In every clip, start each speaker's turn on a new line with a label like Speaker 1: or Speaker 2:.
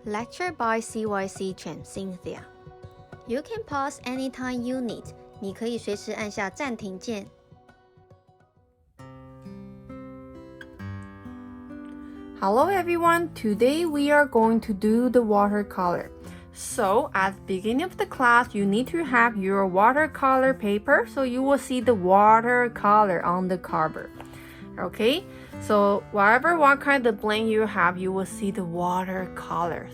Speaker 1: Lecture by CYC Chen Cynthia. You can pause anytime you need. 你可以随时按下暂停键。
Speaker 2: Hello everyone, today we are going to do the watercolor. So at the beginning of the class, you need to have your watercolor paper so you will see the watercolor on the cover. Okay, so what kind of blank you have, you will see the watercolors.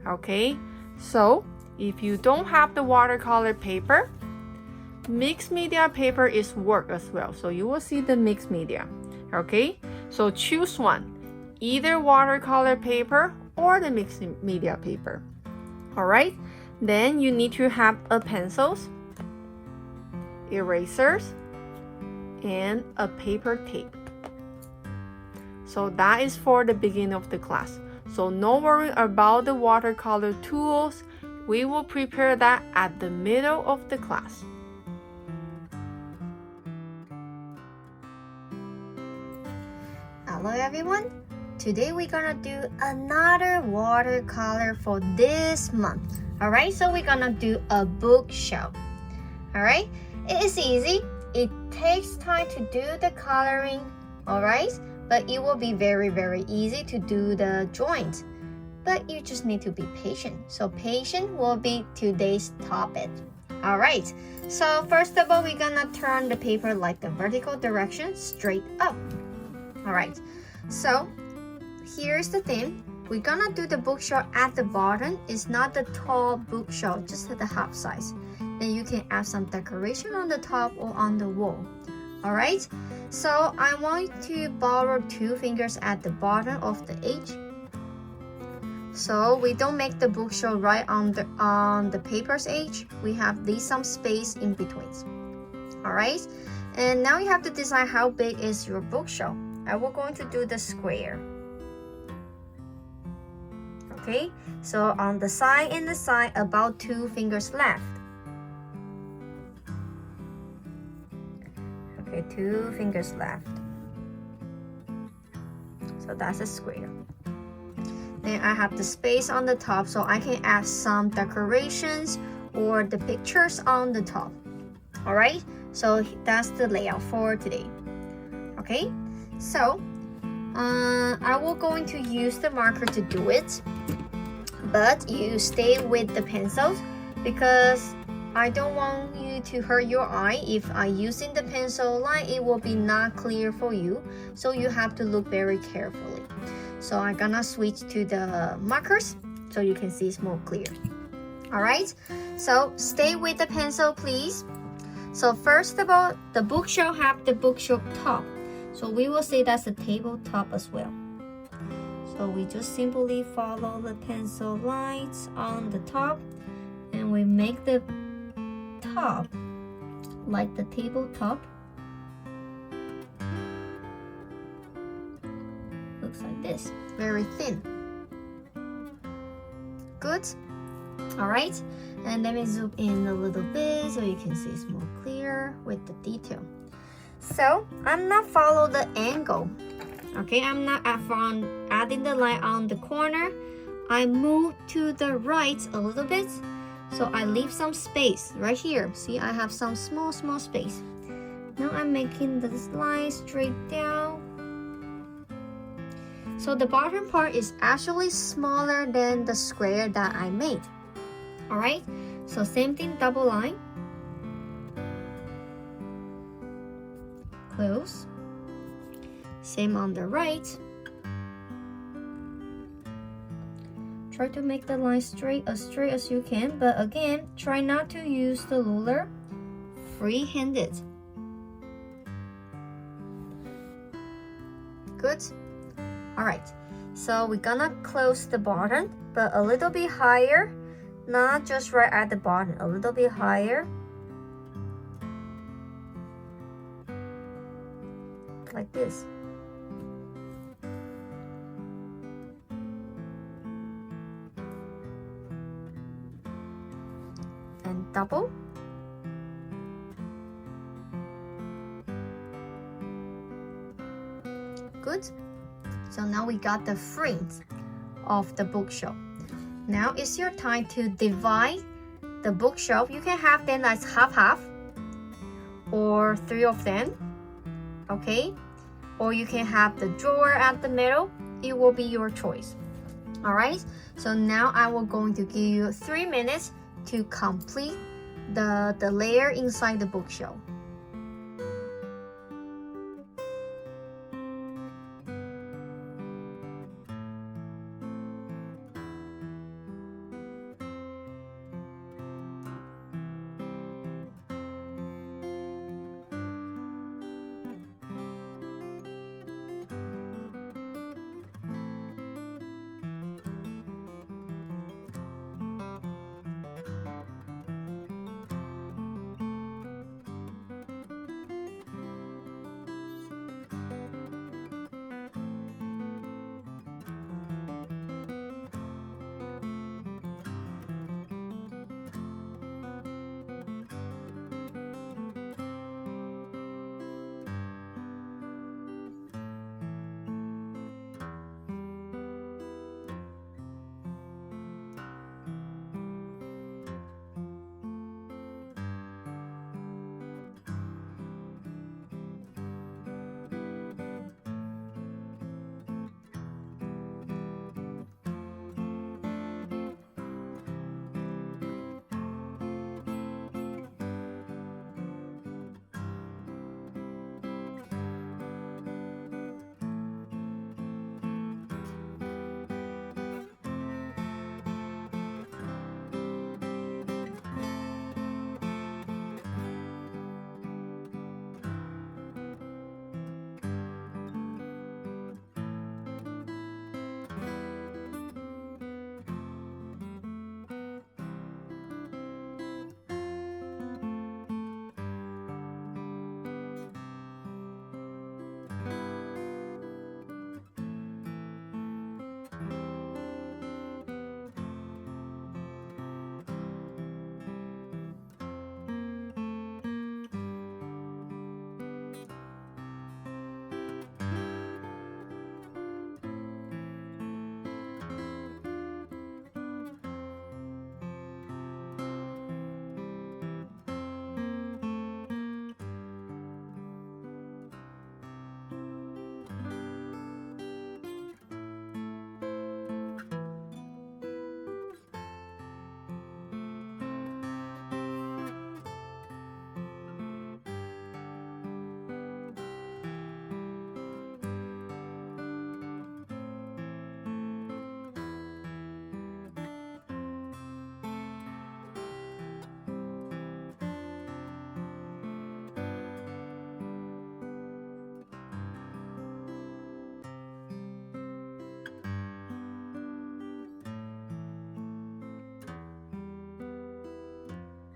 Speaker 2: Okay, so if you don't have the watercolor paper, mixed media paper is work as well. So you will see the mixed media. Okay, so choose one. Either watercolor paper or the mixed media paper. Alright, then you need to have a pencils, erasers, and a paper tape. So that is for the beginning of the class. So no worry about the watercolor tools. We will prepare that at the middle of the class.
Speaker 1: Hello everyone. Today we're gonna do another watercolor for this month. Alright, so we're gonna do a bookshelf. Alright, it is easy. It takes time to do the coloring, alright? But it will be very, very easy to do the drawings. But you just need to be patient. So patient will be today's topic. Alright, so first of all, we're gonna turn the paper like the vertical direction straight up. Alright, so here's the thing. We're gonna do the bookshelf at the bottom. It's not the tall bookshelf, just at the half size. Then you can add some decoration on the top or on the wall. Alright, so I want to borrow 2 fingers at the bottom of the edge. So we don't make the bookshelf right on the paper's edge. We have some space in between. Alright, and now you have to decide how big is your bookshelf. We're going to do the square. Okay, so on the side and the side, about 2 fingers left. Okay, 2 fingers left. So that's a square. Then I have the space on the top, so I can add some decorations or the pictures on the top. Alright, so that's the layout for today. Okay, so I will going to use the marker to do it, but you stay with the pencils because I don't want you to hurt your eye. If I'm using the pencil line, it will be not clear for you, so you have to look very carefully. So I'm gonna switch to the markers so you can see it's more clear. Alright, so stay with the pencil please. So first of all, the bookshelf have the bookshelf top. So we will say that's a tabletop as well. So we just simply follow the pencil lines on the top and we make the top like the tabletop. Looks like this, very thin. Good. Alright, and let me zoom in a little bit so you can see it's more clear with the detail. So I'm not follow the angle. Okay, I'm not adding the line on the corner. I move to the right a little bit. So I leave some space right here. See, I have some small space. Now I'm making this line straight down. So the bottom part is actually smaller than the square that I made. Alright, so same thing, double line. Close. Same on the right. Try to make the line as straight as you can, but again, try not to use the ruler. Free-handed. Good. Alright, so we're gonna close the bottom, but a little bit higher, not just right at the bottom, a little bit higher. Like this. And double. Good. So now we got the front of the bookshelf. Now it's your time to divide the bookshelf. You can have them as half or 3 of them, okay? Or you can have the drawer at the middle. It will be your choice. All right, so now I will going to give you 3 minutes to complete the layer inside the bookshelf.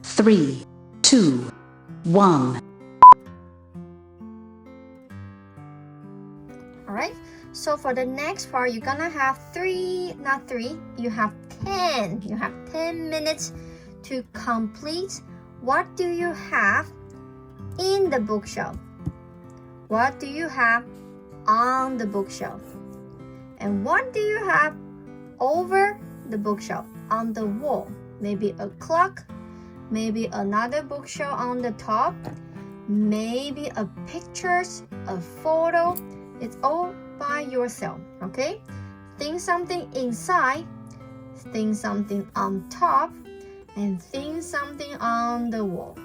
Speaker 3: Three, two, one.
Speaker 1: All right, so for the next part, you're gonna have not three, you have 10. You have 10 minutes to complete. What do you have in the bookshelf? What do you have on the bookshelf? And what do you have over the bookshelf, on the wall? Maybe a clock, maybe another bookshelf on the top, maybe a pictures, a photo. It's all by yourself, okay? Think something inside, think something on top, and think something on the wall.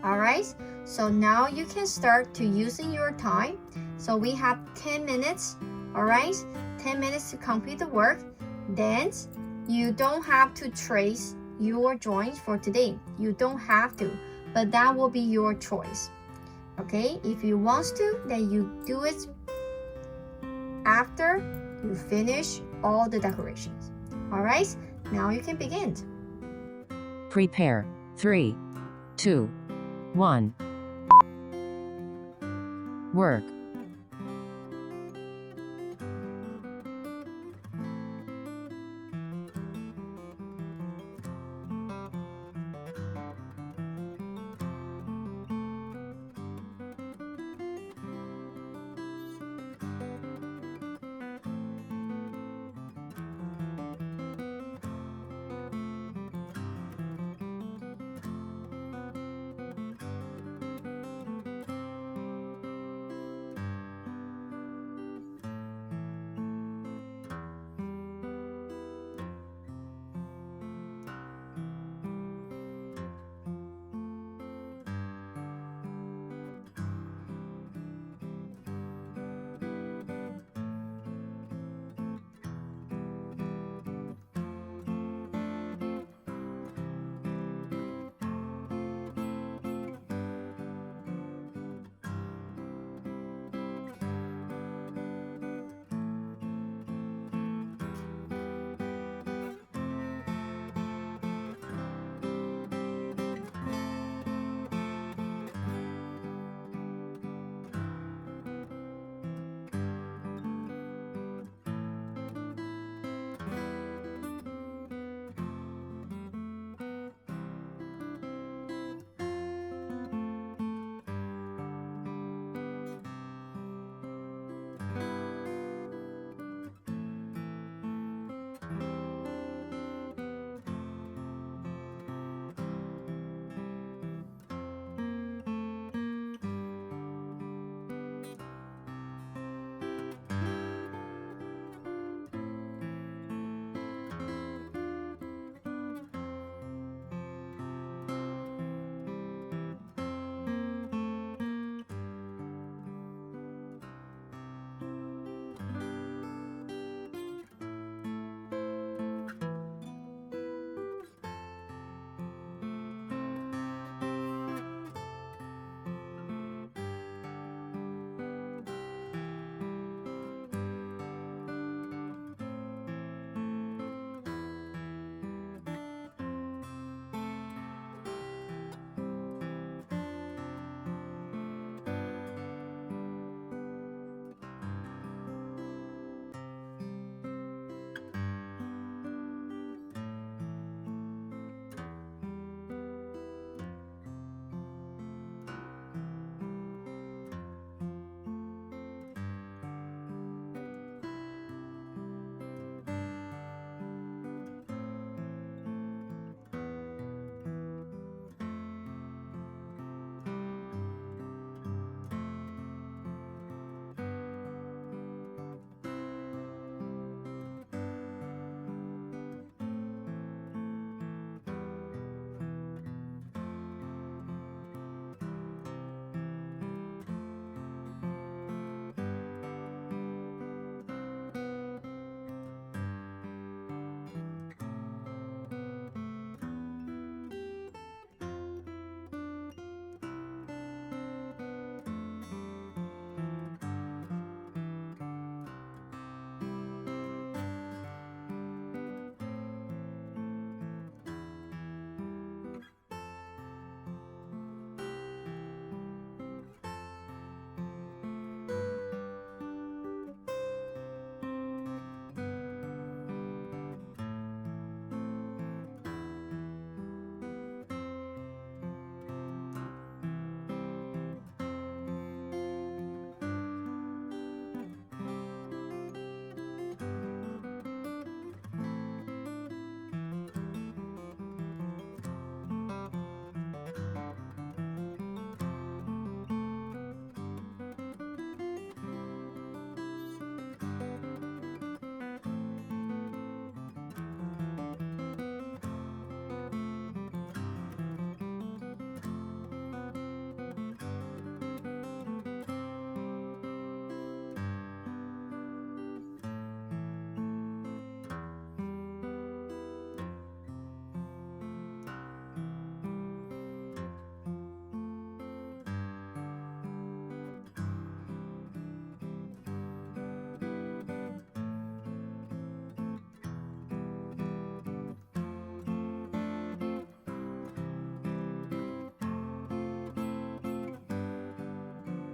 Speaker 1: All right, so now you can start to using your time. So we have 10 minutes, all right? 10 minutes to complete the work. Then you don't have to trace your drawings for today. You don't have to, but that will be your choice. Okay, if you want to, then you do it after you finish all the decorations. All right, now you can begin.
Speaker 4: Prepare. 3, 2, 1. Work.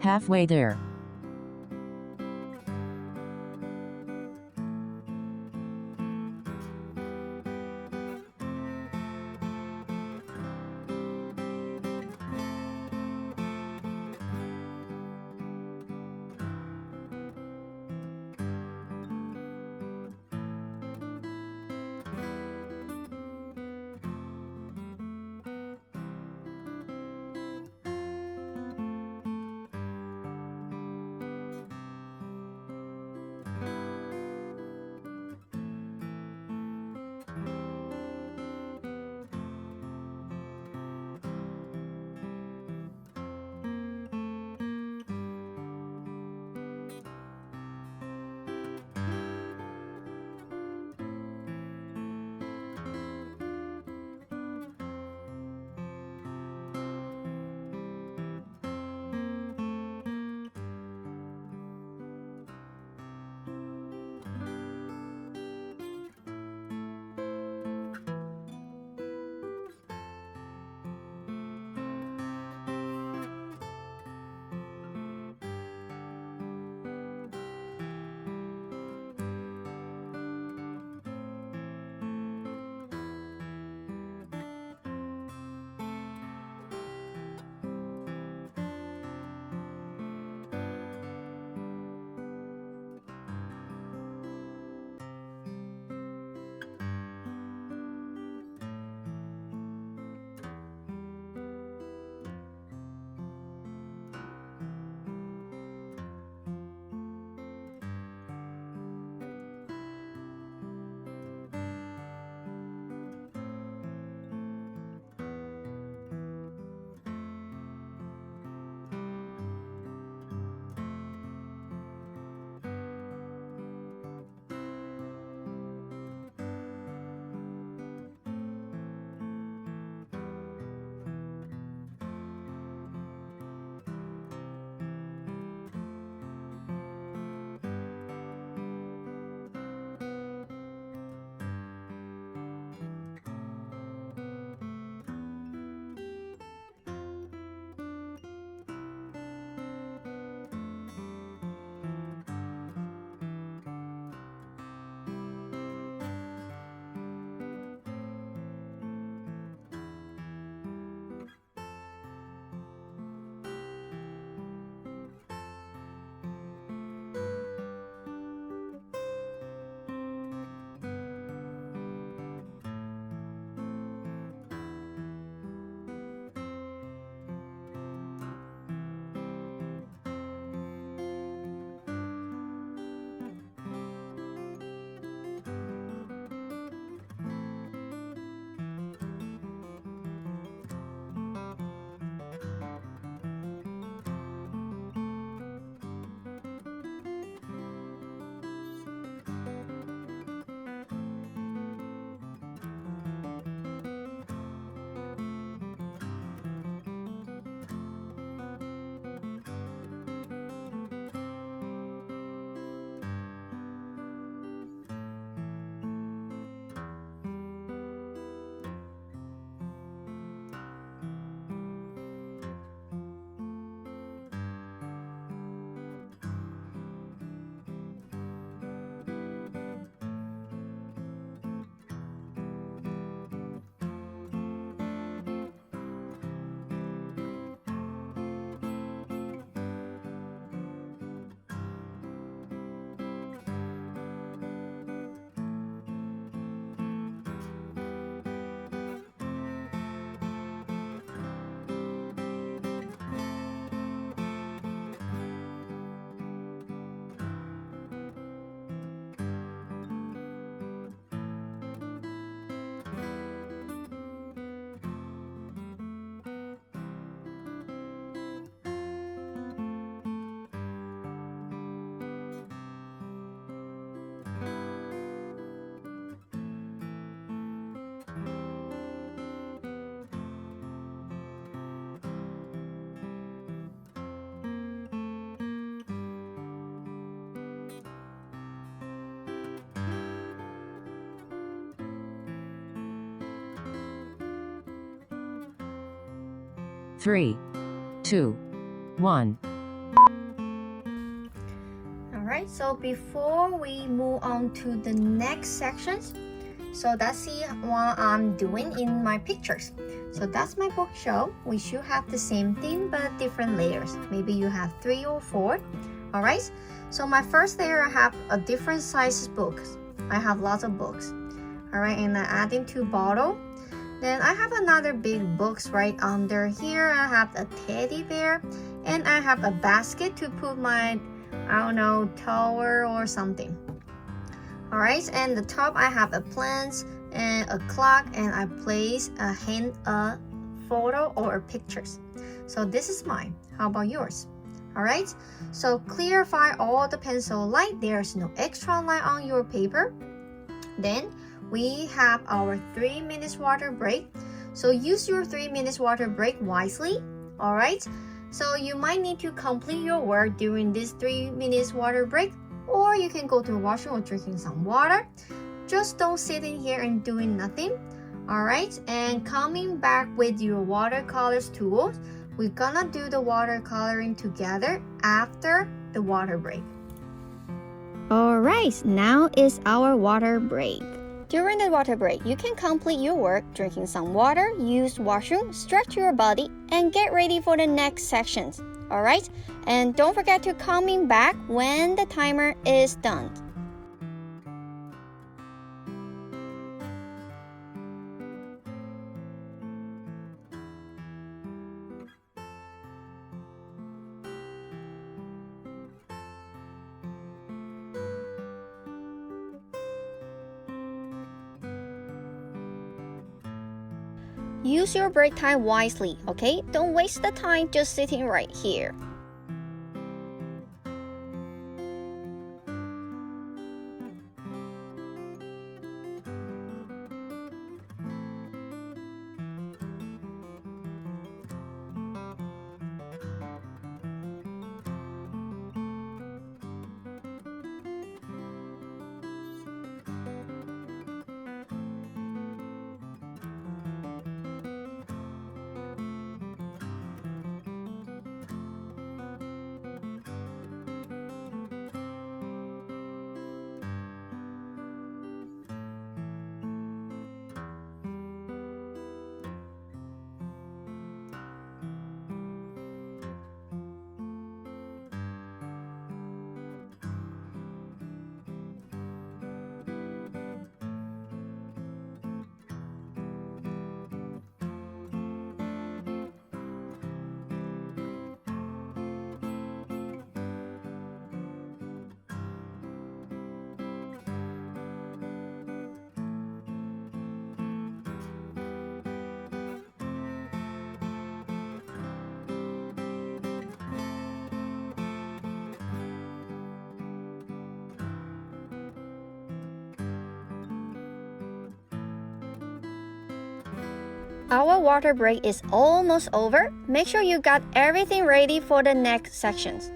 Speaker 4: Halfway there. Three, two, one.
Speaker 1: So before we move on to the next sections, so let's see what I'm doing in my pictures. So that's my bookshelf. We should have the same thing but different layers. Maybe you have 3 or 4. All right. So my first layer, I have a different sizes books. I have lots of books. All right, and I add into bottle. Then I have another big books right under here. I have a teddy bear, and I have a basket to put my, I don't know, tower or something. All right, and the top I have a plants and a clock, and I place a photo or pictures. So this is mine. How about yours? All right, so clarify all the pencil line. There's no extra line on your paper. Then we have our 3 minutes water break. So use your 3 minutes water break wisely. All right, so you might need to complete your work during this 3 minutes water break, or you can go to the washroom or drinking some water. Just don't sit in here and doing nothing. All right, and coming back with your watercolors tools, we're gonna do the watercoloring together after the water break. All right, now is our water break. During the water break, you can complete your work, drinking some water, use washroom, stretch your body, and get ready for the next sections. All right, and don't forget to coming back when the timer is done. Use your break time wisely, okay? Don't waste the time just sitting right here. Our water break is almost over. Make sure you got everything ready for the next sections.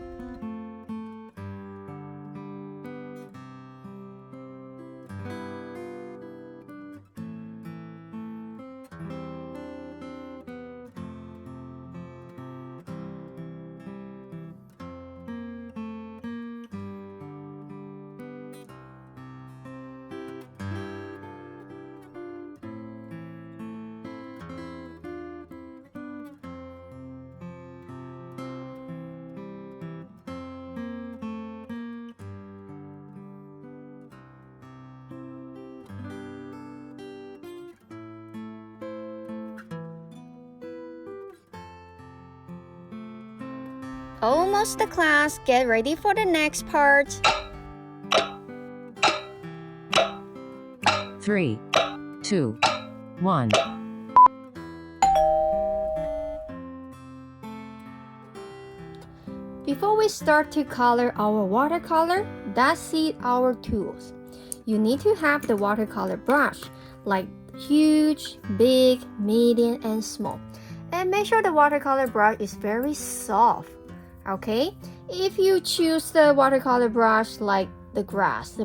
Speaker 1: Almost the class. Get ready for the next part.
Speaker 4: 3, 2, 1.
Speaker 1: Before we start to color our watercolor, let's see our tools. You need to have the watercolor brush, like huge, big, medium, and small. And make sure the watercolor brush is very soft. Okay, if you choose the watercolor brush like the grass,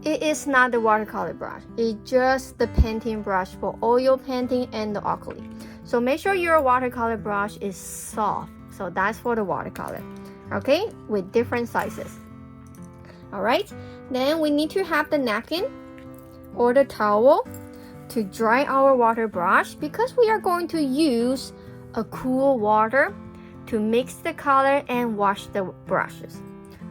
Speaker 1: it is not the watercolor brush. It's just the painting brush for oil painting and the acrylic. So make sure your watercolor brush is soft. So that's for the watercolor. okay, with different sizes. All right, then we need to have the napkin or the towel to dry our water brush because we are going to use a cool water to mix the color and wash the brushes.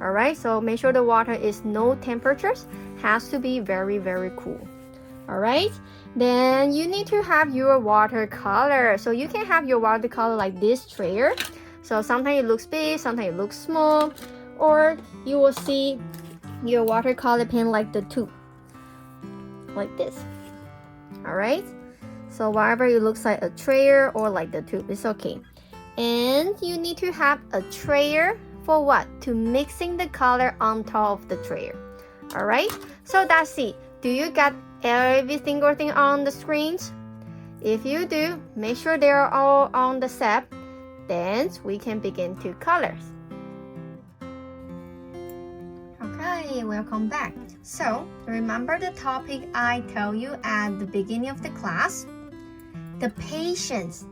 Speaker 1: All right, so make sure the water is no temperatures, has to be very, very cool. All right, then you need to have your watercolor. So you can have your watercolor like this tray. So sometimes it looks big, sometimes it looks small, or you will see your watercolor pen like the tube, like this. All right, so whatever it looks like a tray or like the tube, it's okay. And you need to have a tray for what? To mixing the color on top of the tray. All right, so that's it. Do you get every single thing on the screens? If you do, make sure they are all on the set. Then we can begin to colors. Okay, welcome back. So remember the topic I tell you at the beginning of the class? The patience,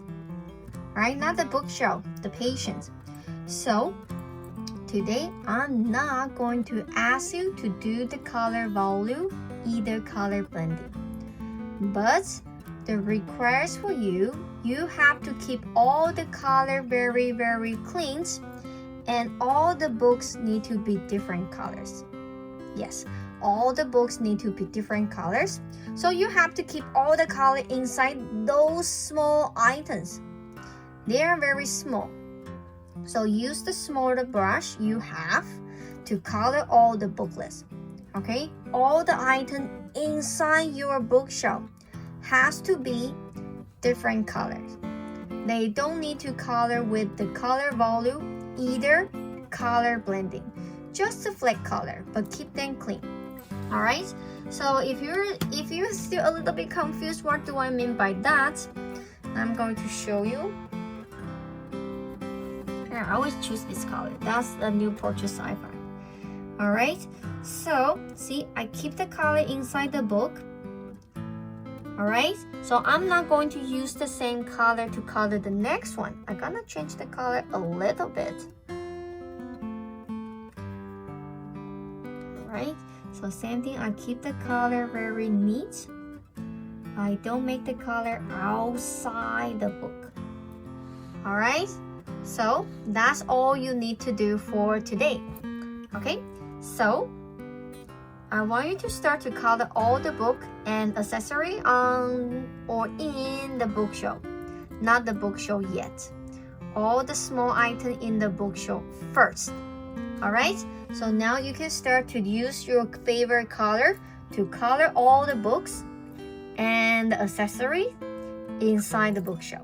Speaker 1: right? Not the bookshelf, the patience. So today I'm not going to ask you to do the color volume, either color blending. But the request for you have to keep all the color very, very clean, and all the books need to be different colors. Yes, all the books need to be different colors. So you have to keep all the color inside those small items. They are very small. So use the smaller brush you have to color all the booklets. Okay, all the items inside your bookshelf has to be different colors. They don't need to color with the color volume, either color blending. Just a flat color, but keep them clean. All right. So if you're still a little bit confused, what do I mean by that? I'm going to show you. I always choose this color. That's the new purchase I find. All right. So see, I keep the color inside the book. All right. So I'm not going to use the same color to color the next one. I'm gonna change the color a little bit. All right. So same thing. I keep the color very neat. I don't make the color outside the book. All right. So that's all you need to do for today. Okay, so I want you to start to color all the book and accessory on or in the bookshelf. Not the bookshelf yet. All the small items in the bookshelf first. All right, so now you can start to use your favorite color to color all the books and the accessory inside the bookshelf.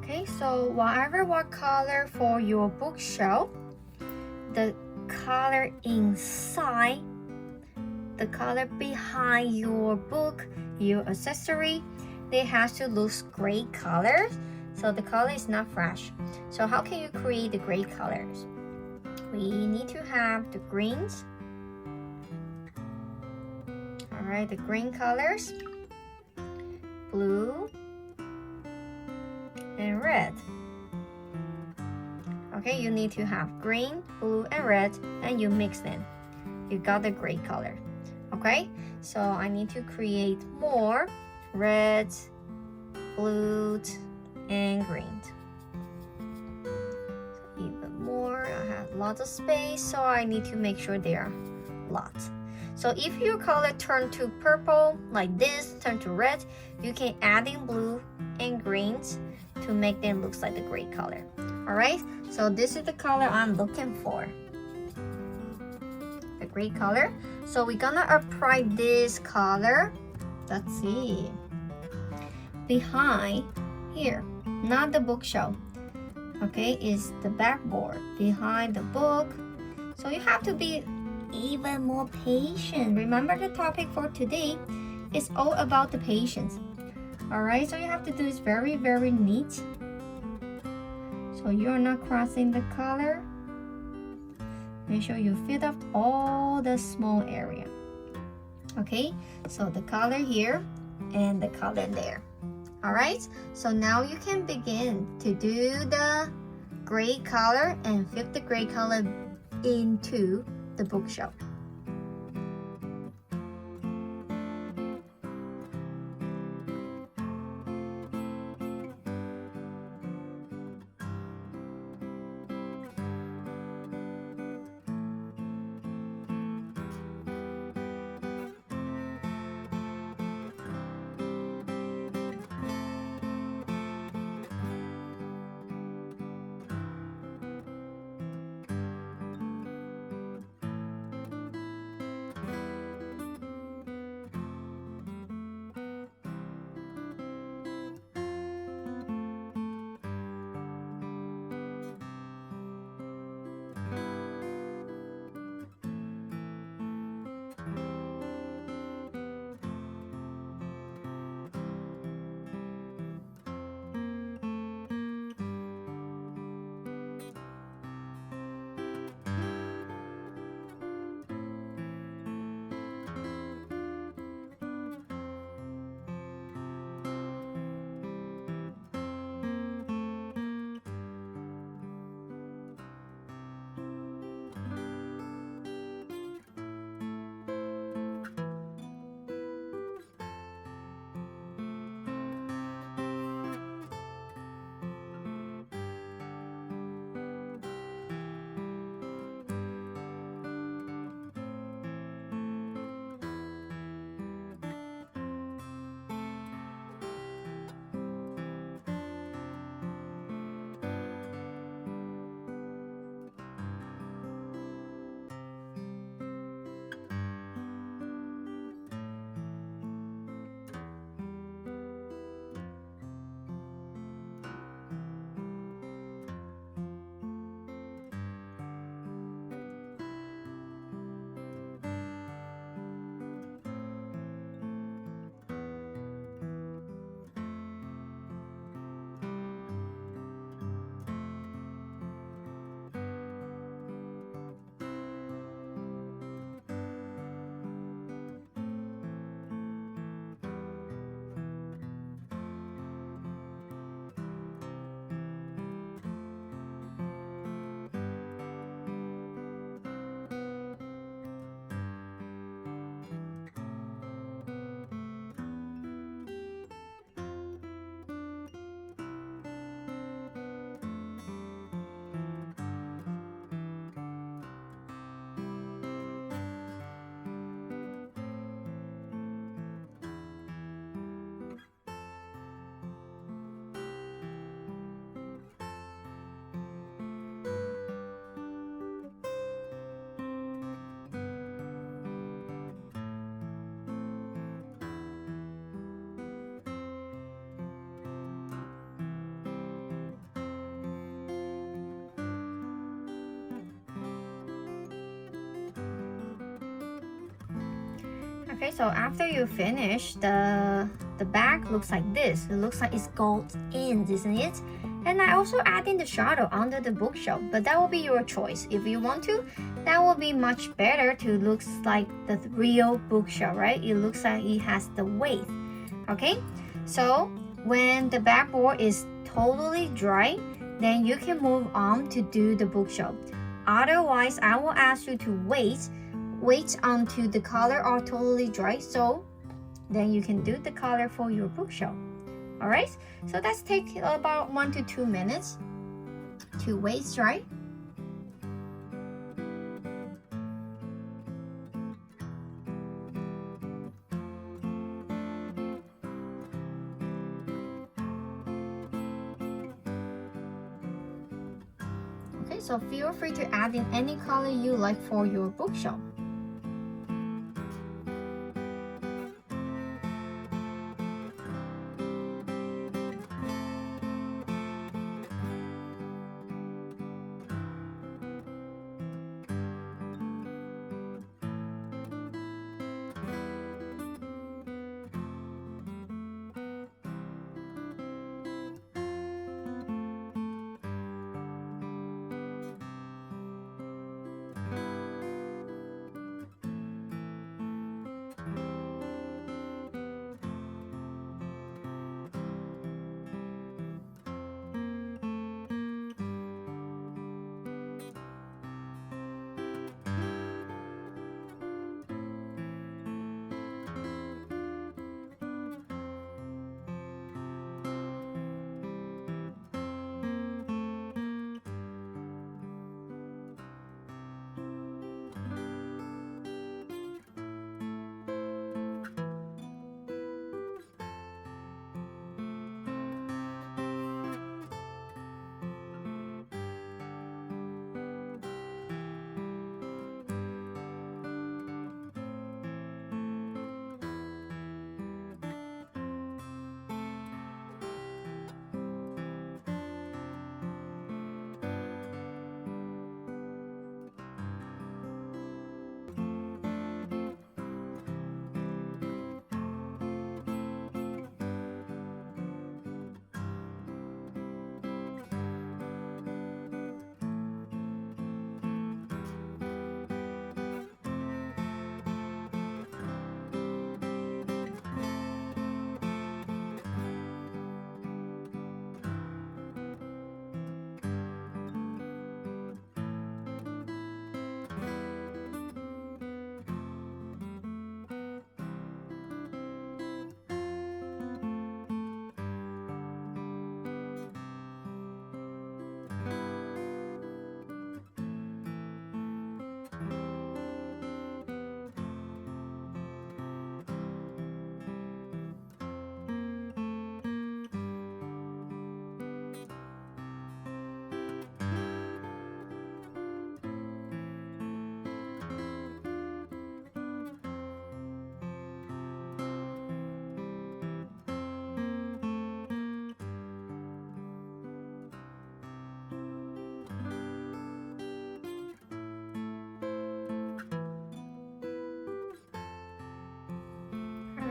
Speaker 1: Okay, so what color for your bookshelf, the color inside, the color behind your book, your accessory, they have to look gray colors. So the color is not fresh. So how can you create the gray colors? We need to have the greens. All right, the green colors, blue and red. Okay, you need to have green, blue, and red, and you mix them. You got the gray color. Okay, so I need to create more red, blue, and green. Even more, I have lots of space, so I need to make sure there are lots. So if your color turn to purple like this, turn to red, you can add in blue and greens to make them look like the gray color. All right, so this is the color I'm looking for, the gray color. So we're gonna apply this color, let's see, behind here, not the bookshelf. Okay, is the backboard behind the book. So you have to be even more patient. Remember, the topic for today is all about the patience. All right, so you have to do this very, very neat. So you're not crossing the color. Make sure you fill up all the small area. Okay, so the color here and the color there. All right, so now you can begin to do the gray color and fit the gray color into the bookshelf. Okay, so after you finish, the back looks like this. It looks like it's gold ends, isn't it? And I also add in the shadow under the bookshelf, but that will be your choice. If you want to, that will be much better to look like the real bookshelf, right? It looks like it has the weight. Okay, so when the backboard is totally dry, then you can move on to do the bookshelf. Otherwise, I will ask you to wait until the color are totally dry, so then you can do the color for your bookshelf. All right, so that's take about 1 to 2 minutes to wait dry. Okay, so feel free to add in any color you like for your bookshelf.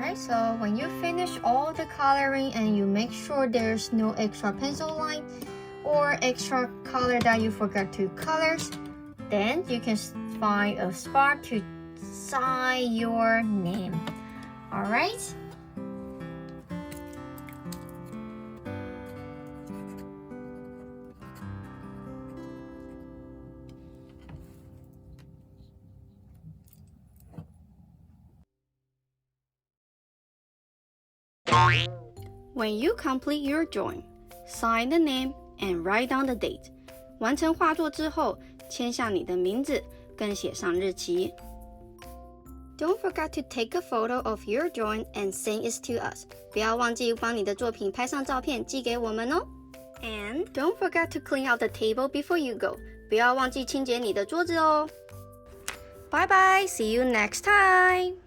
Speaker 1: Alright, so when you finish all the coloring and you make sure there's no extra pencil line or extra color that you forgot to color, then you can find a spot to sign your name. Alright?
Speaker 5: When you complete your drawing, sign the name and write down the date. 完成画作之后，签下你的名字，跟写上日期。Don't forget to take a photo of your drawing and send it to us. 不要忘记帮你的作品拍上照片寄给我们哦。And don't forget to clean out the table before you go. 不要忘记清洁你的桌子哦。Bye bye, see you next time.